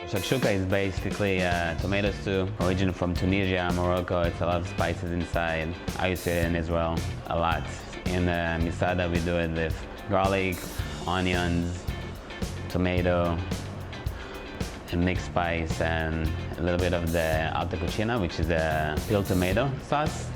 Shakshuka is basically tomato stew, origin from Tunisia, Morocco. It's a lot of spices inside. I used to eat it in Israel a lot. In Misada, we do it with garlic, onions, tomato, and mixed spice, and a little bit of the alta cucina, which is a peeled tomato sauce.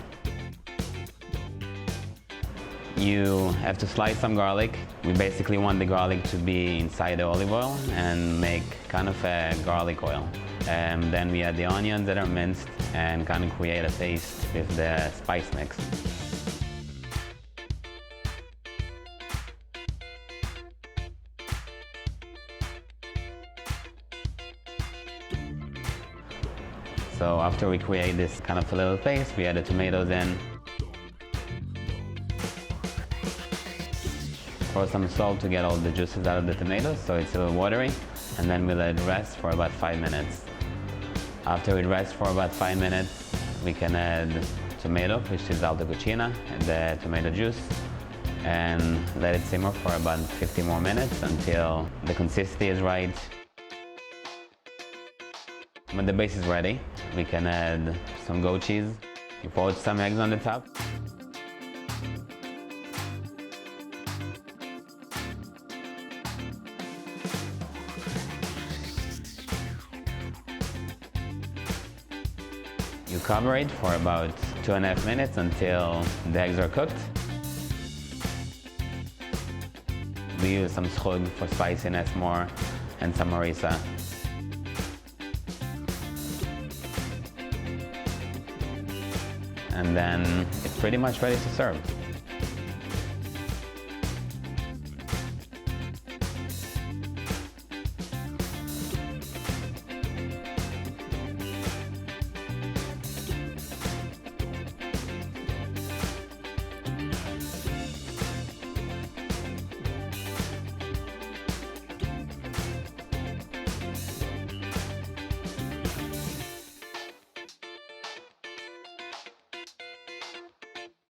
You have to slice some garlic. We basically want the garlic to be inside the olive oil and make kind of a garlic oil. And then we add the onions that are minced and kind of create a paste with the spice mix. So after we create this kind of a little paste, we add the tomatoes in. Pour some salt to get all the juices out of the tomatoes, so it's a little watery, and then we let it rest for about 5 minutes. After it rests for about 5 minutes, we can add tomato, which is alta cucina, and the tomato juice, and let it simmer for about 50 more minutes until the consistency is right. When the base is ready, we can add some goat cheese. We poach some eggs on the top. You cover it for about 2.5 minutes until the eggs are cooked. We use some schug for spiciness more and some harissa. And then it's pretty much ready to serve.